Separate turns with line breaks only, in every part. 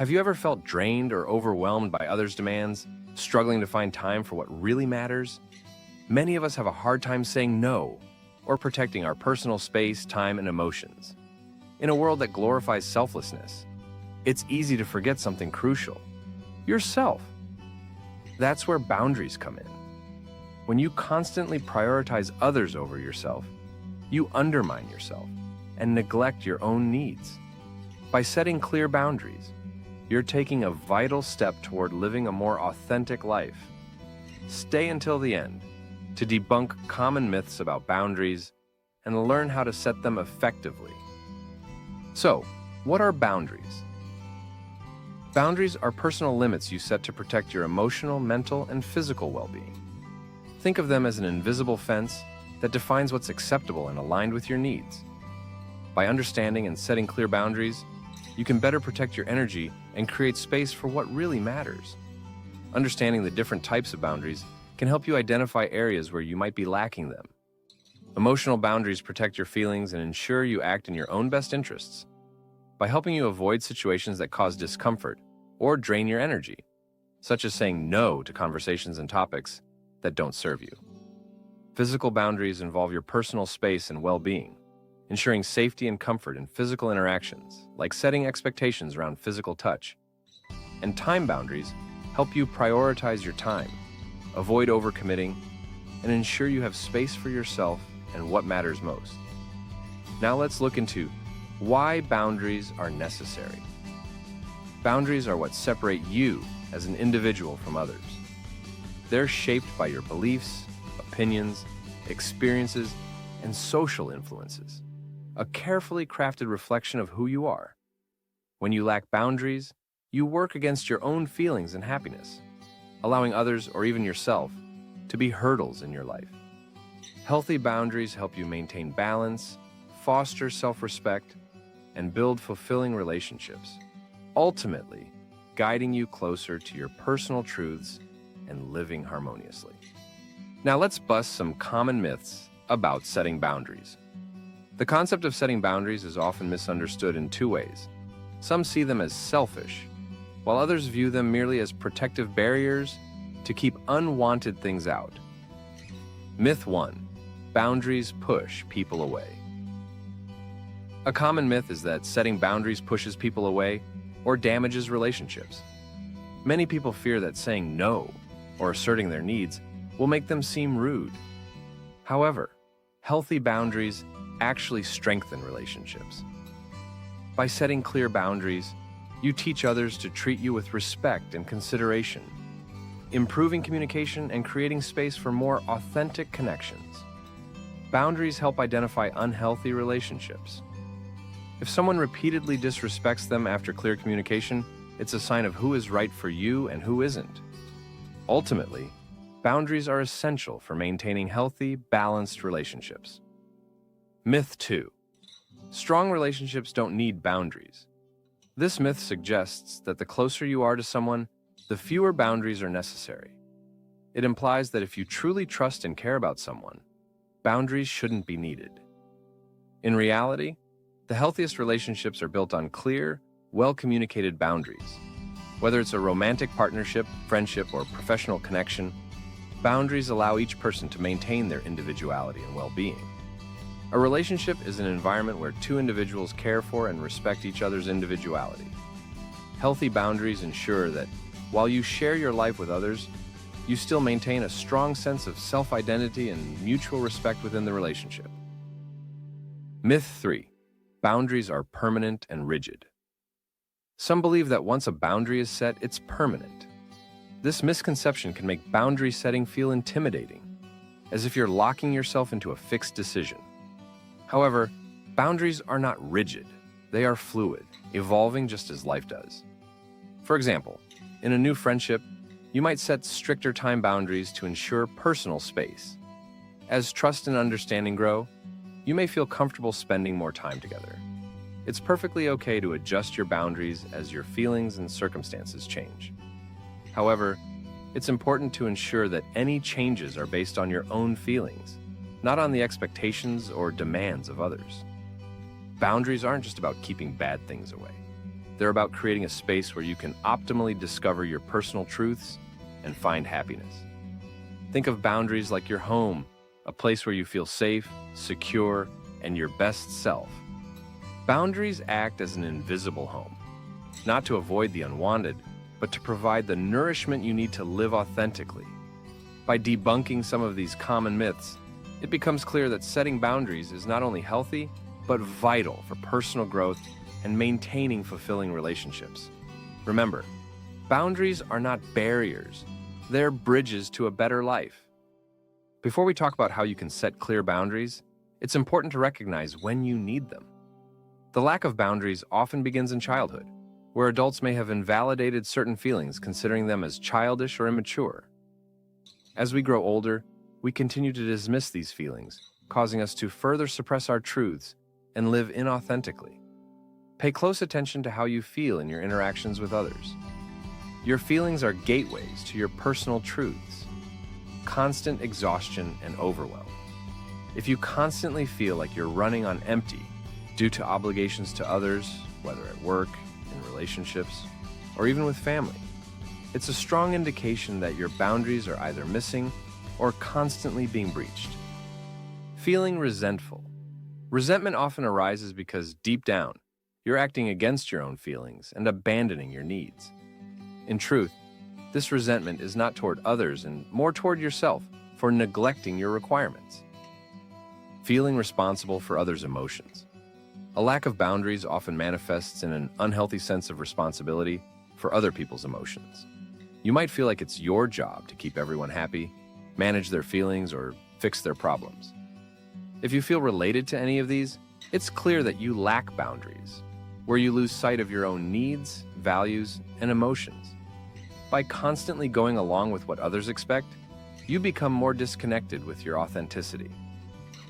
Have you ever felt drained or overwhelmed by others' demands, struggling to find time for what really matters? Many of us have a hard time saying no or protecting our personal space, time, and emotions. In a world that glorifies selflessness, it's easy to forget something crucial: yourself. That's where boundaries come in. When you constantly prioritize others over yourself, you undermine yourself and neglect your own needs. By setting clear boundaries, you're taking a vital step toward living a more authentic life. Stay until the end to debunk common myths about boundaries and learn how to set them effectively. So, what are boundaries? Boundaries are personal limits you set to protect your emotional, mental, and physical well-being. Think of them as an invisible fence that defines what's acceptable and aligned with your needs. By understanding and setting clear boundaries, you can better protect your energy and create space for what really matters. Understanding the different types of boundaries can help you identify areas where you might be lacking them. Emotional boundaries protect your feelings and ensure you act in your own best interests by helping you avoid situations that cause discomfort or drain your energy, such as saying no to conversations and topics that don't serve you. Physical boundaries involve your personal space and well-being, ensuring safety and comfort in physical interactions, like setting expectations around physical touch. And time boundaries help you prioritize your time, avoid overcommitting, and ensure you have space for yourself and what matters most. Now let's look into why boundaries are necessary. Boundaries are what separate you as an individual from others. They're shaped by your beliefs, opinions, experiences, and social influences, a carefully crafted reflection of who you are. When you lack boundaries, you work against your own feelings and happiness, allowing others or even yourself to be hurdles in your life. Healthy boundaries help you maintain balance, foster self-respect, and build fulfilling relationships, ultimately guiding you closer to your personal truths and living harmoniously. Now let's bust some common myths about setting boundaries. The concept of setting boundaries is often misunderstood in two ways. Some see them as selfish, while others view them merely as protective barriers to keep unwanted things out. Myth 1. Boundaries push people away. A common myth is that setting boundaries pushes people away or damages relationships. Many people fear that saying no or asserting their needs will make them seem rude. However, healthy boundaries actually strengthen relationships. By setting clear boundaries, you teach others to treat you with respect and consideration, improving communication and creating space for more authentic connections. Boundaries help identify unhealthy relationships. If someone repeatedly disrespects them after clear communication, it's a sign of who is right for you and who isn't. Ultimately, boundaries are essential for maintaining healthy, balanced relationships. Myth 2. Strong relationships don't need boundaries. This myth suggests that the closer you are to someone, the fewer boundaries are necessary. It implies that if you truly trust and care about someone, boundaries shouldn't be needed. In reality, the healthiest relationships are built on clear, well-communicated boundaries. Whether it's a romantic partnership, friendship, or professional connection, boundaries allow each person to maintain their individuality and well-being. A relationship is an environment where two individuals care for and respect each other's individuality. Healthy boundaries ensure that while you share your life with others, you still maintain a strong sense of self-identity and mutual respect within the relationship. Myth 3. Boundaries are permanent and rigid. Some believe that once a boundary is set, it's permanent. This misconception can make boundary setting feel intimidating, as if you're locking yourself into a fixed decision. However, boundaries are not rigid. They are fluid, evolving just as life does. For example, in a new friendship, you might set stricter time boundaries to ensure personal space. As trust and understanding grow, you may feel comfortable spending more time together. It's perfectly okay to adjust your boundaries as your feelings and circumstances change. However, it's important to ensure that any changes are based on your own feelings, not on the expectations or demands of others. Boundaries aren't just about keeping bad things away. They're about creating a space where you can optimally discover your personal truths and find happiness. Think of boundaries like your home, a place where you feel safe, secure, and your best self. Boundaries act as an invisible home, not to avoid the unwanted, but to provide the nourishment you need to live authentically. By debunking some of these common myths, it becomes clear that setting boundaries is not only healthy, but vital for personal growth and maintaining fulfilling relationships. Remember, boundaries are not barriers, they're bridges to a better life. Before we talk about how you can set clear boundaries, it's important to recognize when you need them. The lack of boundaries often begins in childhood, where adults may have invalidated certain feelings, considering them as childish or immature. As we grow older, we continue to dismiss these feelings, causing us to further suppress our truths and live inauthentically. Pay close attention to how you feel in your interactions with others. Your feelings are gateways to your personal truths. Constant exhaustion and overwhelm. If you constantly feel like you're running on empty due to obligations to others, whether at work, in relationships, or even with family, it's a strong indication that your boundaries are either missing or constantly being breached. Feeling resentful. Resentment often arises because deep down, you're acting against your own feelings and abandoning your needs. In truth, this resentment is not toward others and more toward yourself for neglecting your requirements. Feeling responsible for others' emotions. A lack of boundaries often manifests in an unhealthy sense of responsibility for other people's emotions. You might feel like it's your job to keep everyone happy, manage their feelings, or fix their problems. If you feel related to any of these, it's clear that you lack boundaries, where you lose sight of your own needs, values, and emotions. By constantly going along with what others expect, you become more disconnected with your authenticity.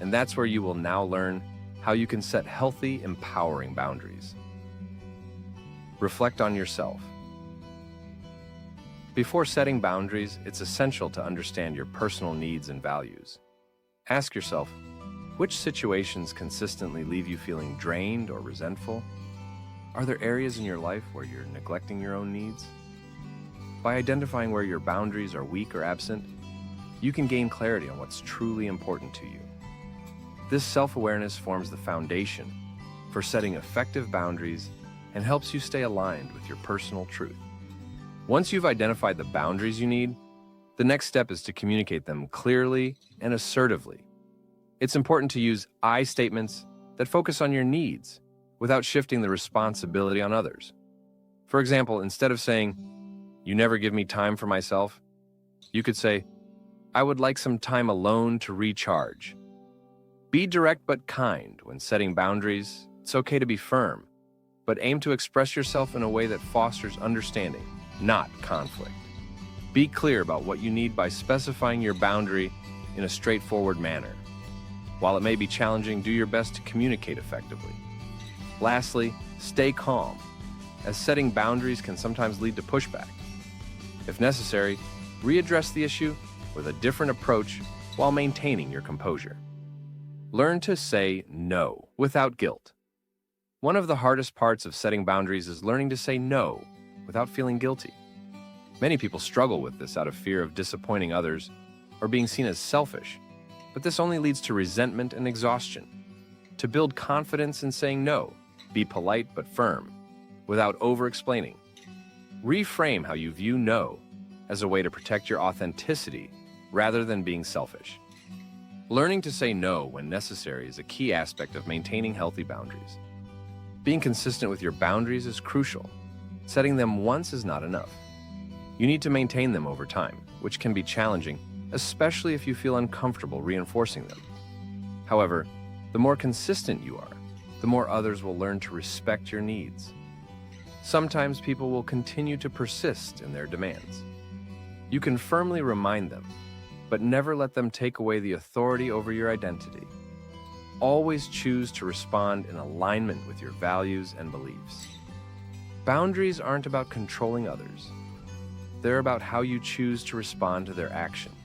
And that's where you will now learn how you can set healthy, empowering boundaries. Reflect on yourself. Before setting boundaries, it's essential to understand your personal needs and values. Ask yourself, which situations consistently leave you feeling drained or resentful? Are there areas in your life where you're neglecting your own needs? By identifying where your boundaries are weak or absent, you can gain clarity on what's truly important to you. This self-awareness forms the foundation for setting effective boundaries and helps you stay aligned with your personal truth. Once you've identified the boundaries you need, the next step is to communicate them clearly and assertively. It's important to use I statements that focus on your needs without shifting the responsibility on others. For example, instead of saying, "You never give me time for myself," you could say, "I would like some time alone to recharge." Be direct but kind when setting boundaries. It's okay to be firm, but aim to express yourself in a way that fosters understanding, not conflict. Be clear about what you need by specifying your boundary in a straightforward manner. While it may be challenging, do your best to communicate effectively. Lastly, stay calm, as setting boundaries can sometimes lead to pushback. If necessary, readdress the issue with a different approach while maintaining your composure. Learn to say no without guilt. One of the hardest parts of setting boundaries is learning to say no without feeling guilty. Many people struggle with this out of fear of disappointing others or being seen as selfish, but this only leads to resentment and exhaustion. To build confidence in saying no, be polite but firm, without over-explaining. Reframe how you view no as a way to protect your authenticity rather than being selfish. Learning to say no when necessary is a key aspect of maintaining healthy boundaries. Being consistent with your boundaries is crucial. Setting them once is not enough. You need to maintain them over time, which can be challenging, especially if you feel uncomfortable reinforcing them. However, the more consistent you are, the more others will learn to respect your needs. Sometimes people will continue to persist in their demands. You can firmly remind them, but never let them take away the authority over your identity. Always choose to respond in alignment with your values and beliefs. Boundaries aren't about controlling others. They're about how you choose to respond to their actions.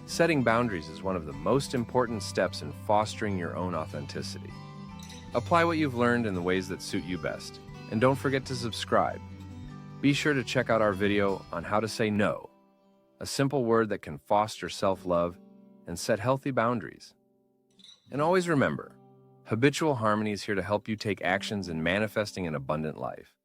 Setting boundaries is one of the most important steps in fostering your own authenticity. Apply what you've learned in the ways that suit you best, And don't forget to subscribe. Be sure to check out our video on how to say no, a simple word that can foster self-love and set healthy boundaries. And always remember, Habitual Harmony is here to help you take actions in manifesting an abundant life.